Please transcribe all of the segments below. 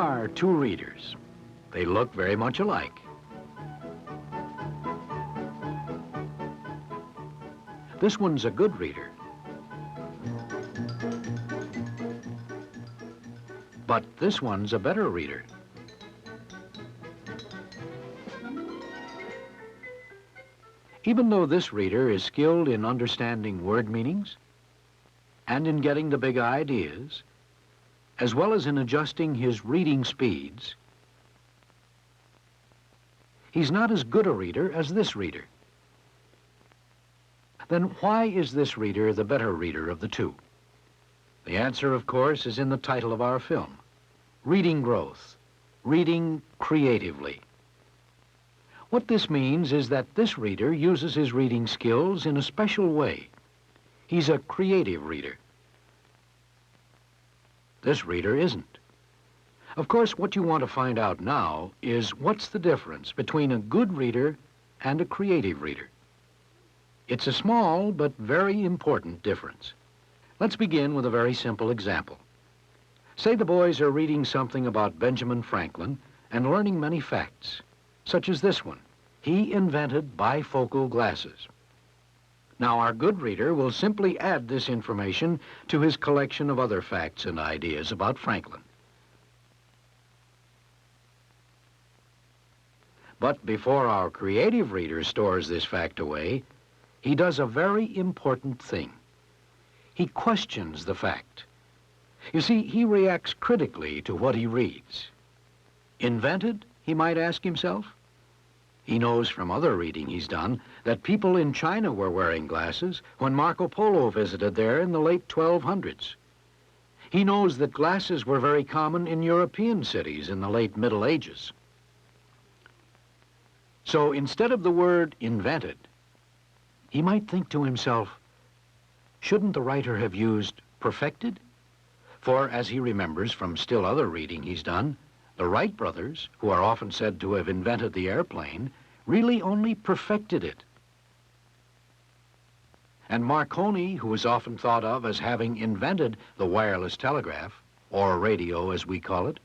are two readers. They look very much alike. This one's a good reader. But this one's a better reader. Even though this reader is skilled in understanding word meanings and in getting the big ideas, as well as in adjusting his reading speeds, he's not as good a reader as this reader. Then why is this reader the better reader of the two? The answer, of course, is in the title of our film, Reading Growth, Reading Creatively. What this means is that this reader uses his reading skills in a special way. He's a creative reader. This reader isn't. Of course, what you want to find out now is what's the difference between a good reader and a creative reader. It's a small but very important difference. Let's begin with a very simple example. Say the boys are reading something about Benjamin Franklin and learning many facts, such as this one. He invented bifocal glasses. Now, our good reader will simply add this information to his collection of other facts and ideas about Franklin. But before our creative reader stores this fact away, he does a very important thing. He questions the fact. You see, he reacts critically to what he reads. Invented, he might ask himself? He knows from other reading he's done that people in China were wearing glasses when Marco Polo visited there in the late 1200s. He knows that glasses were very common in European cities in the late Middle Ages. So instead of the word invented, he might think to himself, shouldn't the writer have used perfected? For, as he remembers from still other reading he's done, the Wright brothers, who are often said to have invented the airplane, really only perfected it. And Marconi, who is often thought of as having invented the wireless telegraph, or radio as we call it,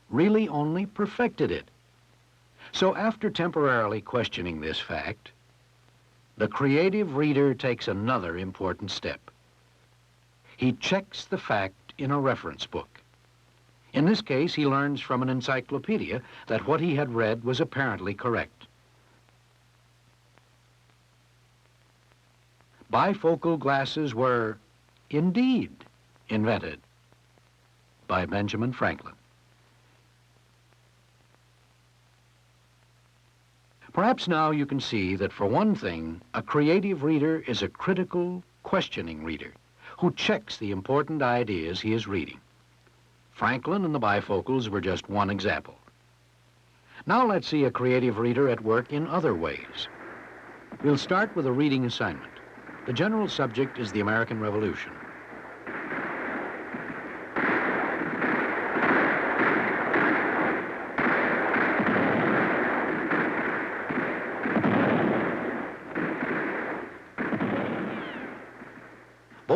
really only perfected it. So after temporarily questioning this fact, the creative reader takes another important step. He checks the fact in a reference book. In this case, he learns from an encyclopedia that what he had read was apparently correct. Bifocal glasses were indeed invented by Benjamin Franklin. Perhaps now you can see that for one thing, a creative reader is a critical, questioning reader who checks the important ideas he is reading. Franklin and the bifocals were just one example. Now let's see a creative reader at work in other ways. We'll start with a reading assignment. The general subject is the American Revolution.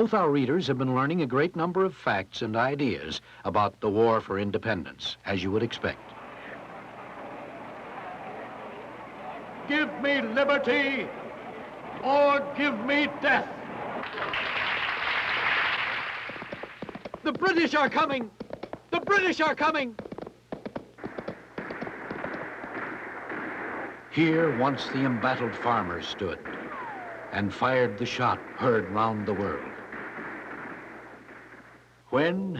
Both our readers have been learning a great number of facts and ideas about the war for independence, as you would expect. Give me liberty or give me death. The British are coming! The British are coming! Here once the embattled farmers stood and fired the shot heard round the world. When,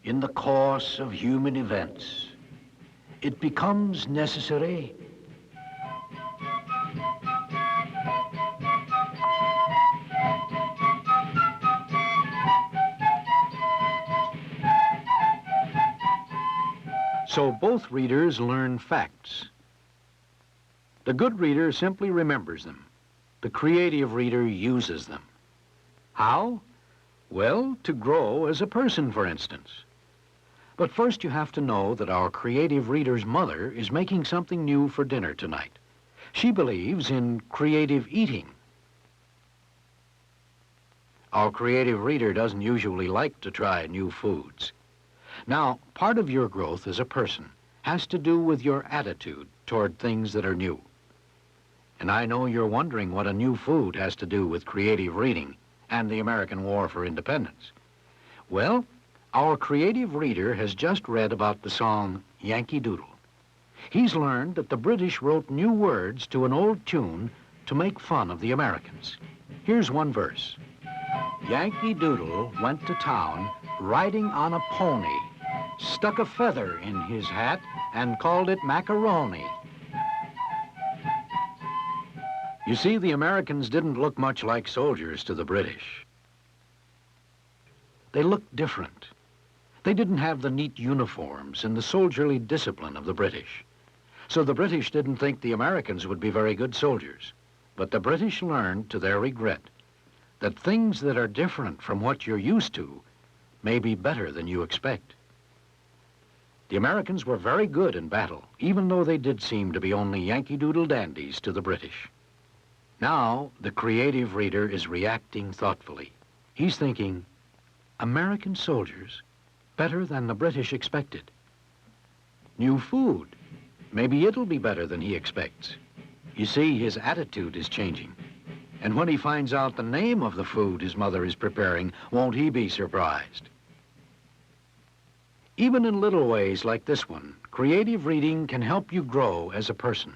in the course of human events, it becomes necessary so both readers learn facts. The good reader simply remembers them. The creative reader uses them. How? Well, to grow as a person, for instance. But first you have to know that our creative reader's mother is making something new for dinner tonight. She believes in creative eating. Our creative reader doesn't usually like to try new foods. Now, part of your growth as a person has to do with your attitude toward things that are new. And I know you're wondering what a new food has to do with creative reading and the American War for Independence. Well, our creative reader has just read about the song Yankee Doodle. He's learned that the British wrote new words to an old tune to make fun of the Americans. Here's one verse. Yankee Doodle went to town riding on a pony, stuck a feather in his hat and called it macaroni. You see, the Americans didn't look much like soldiers to the British. They looked different. They didn't have the neat uniforms and the soldierly discipline of the British. So the British didn't think the Americans would be very good soldiers. But the British learned, to their regret, that things that are different from what you're used to may be better than you expect. The Americans were very good in battle, even though they did seem to be only Yankee Doodle dandies to the British. Now, the creative reader is reacting thoughtfully. He's thinking, American soldiers, better than the British expected. New food, maybe it'll be better than he expects. You see, his attitude is changing. And when he finds out the name of the food his mother is preparing, won't he be surprised? Even in little ways like this one, creative reading can help you grow as a person.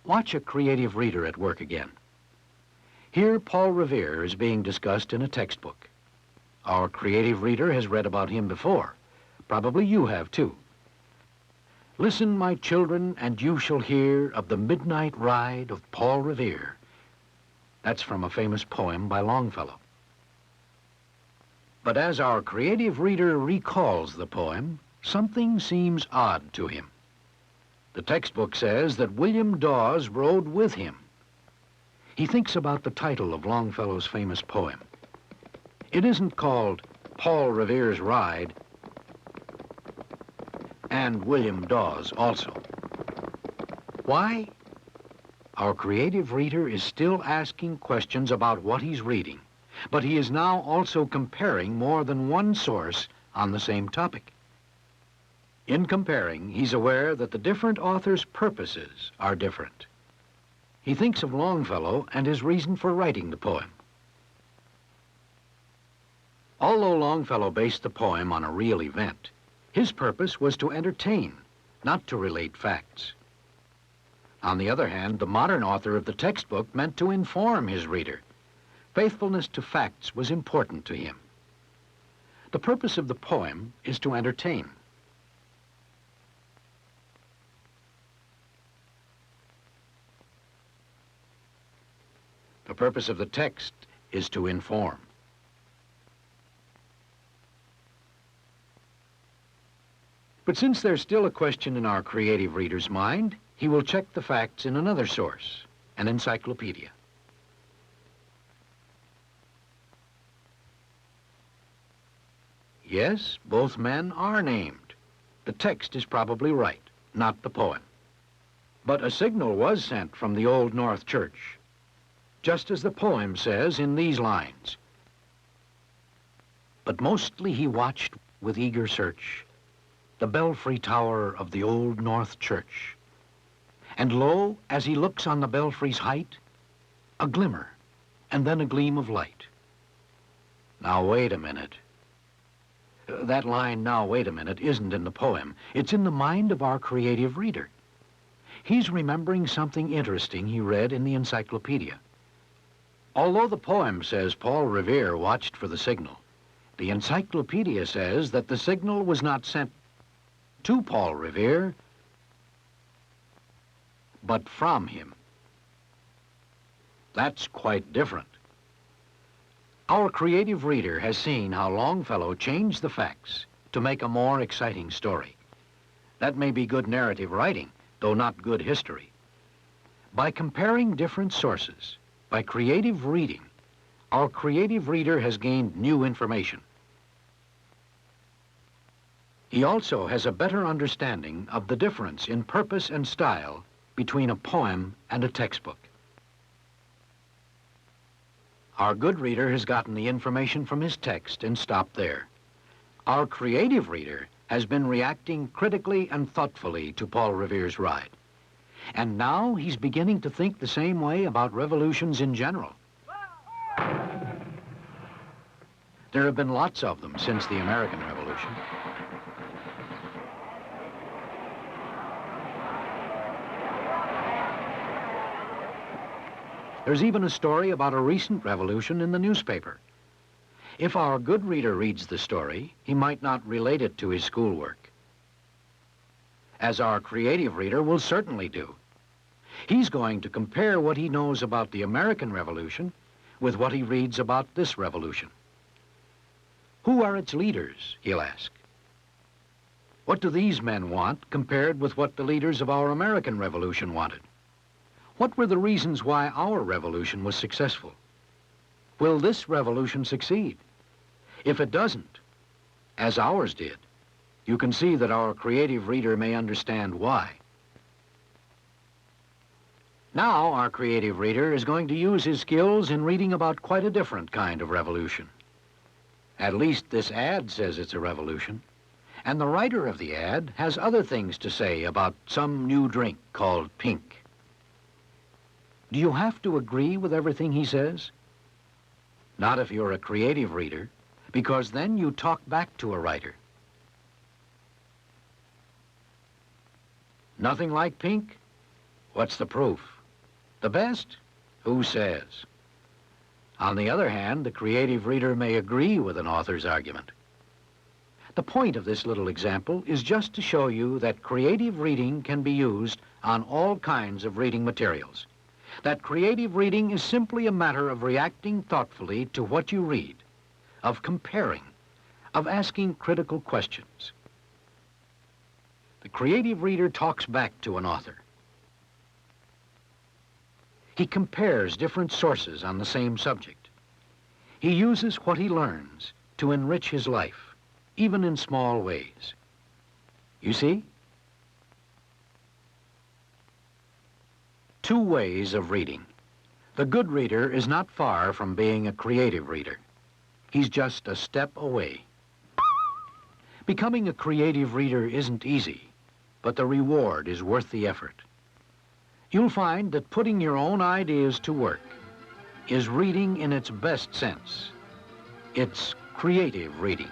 Watch a creative reader at work again. Here, Paul Revere is being discussed in a textbook. Our creative reader has read about him before. Probably you have, too. Listen, my children, and you shall hear of the midnight ride of Paul Revere. That's from a famous poem by Longfellow. But as our creative reader recalls the poem, something seems odd to him. The textbook says that William Dawes rode with him. He thinks about the title of Longfellow's famous poem. It isn't called Paul Revere's Ride, and William Dawes also. Why? Our creative reader is still asking questions about what he's reading, but he is now also comparing more than one source on the same topic. In comparing, he's aware that the different authors' purposes are different. He thinks of Longfellow and his reason for writing the poem. Although Longfellow based the poem on a real event, his purpose was to entertain, not to relate facts. On the other hand, the modern author of the textbook meant to inform his reader. Faithfulness to facts was important to him. The purpose of the poem is to entertain. The purpose of the text is to inform. But since there's still a question in our creative reader's mind, he will check the facts in another source, an encyclopedia. Yes, both men are named. The text is probably right, not the poem. But a signal was sent from the Old North Church, just as the poem says in these lines. But mostly he watched with eager search the belfry tower of the Old North Church. And lo, as he looks on the belfry's height, a glimmer, and then a gleam of light. Now, wait a minute. That line, now, wait a minute, isn't in the poem. It's in the mind of our creative reader. He's remembering something interesting he read in the encyclopedia. Although the poem says Paul Revere watched for the signal, the encyclopedia says that the signal was not sent to Paul Revere, but from him. That's quite different. Our creative reader has seen how Longfellow changed the facts to make a more exciting story. That may be good narrative writing, though not good history. By comparing different sources, by creative reading, our creative reader has gained new information. He also has a better understanding of the difference in purpose and style between a poem and a textbook. Our good reader has gotten the information from his text and stopped there. Our creative reader has been reacting critically and thoughtfully to Paul Revere's ride. And now he's beginning to think the same way about revolutions in general. There have been lots of them since the American Revolution. There's even a story about a recent revolution in the newspaper. If our good reader reads the story, he might not relate it to his schoolwork, as our creative reader will certainly do. He's going to compare what he knows about the American Revolution with what he reads about this revolution. Who are its leaders, he'll ask. What do these men want compared with what the leaders of our American Revolution wanted? What were the reasons why our revolution was successful? Will this revolution succeed? If it doesn't, as ours did, you can see that our creative reader may understand why. Now, our creative reader is going to use his skills in reading about quite a different kind of revolution. At least this ad says it's a revolution. And the writer of the ad has other things to say about some new drink called pink. Do you have to agree with everything he says? Not if you're a creative reader, because then you talk back to a writer. Nothing like pink? What's the proof? The best? Who says? On the other hand, the creative reader may agree with an author's argument. The point of this little example is just to show you that creative reading can be used on all kinds of reading materials. That creative reading is simply a matter of reacting thoughtfully to what you read, of comparing, of asking critical questions. The creative reader talks back to an author. He compares different sources on the same subject. He uses what he learns to enrich his life, even in small ways. You see? Two ways of reading. The good reader is not far from being a creative reader. He's just a step away. Becoming a creative reader isn't easy, but the reward is worth the effort. You'll find that putting your own ideas to work is reading in its best sense. It's creative reading.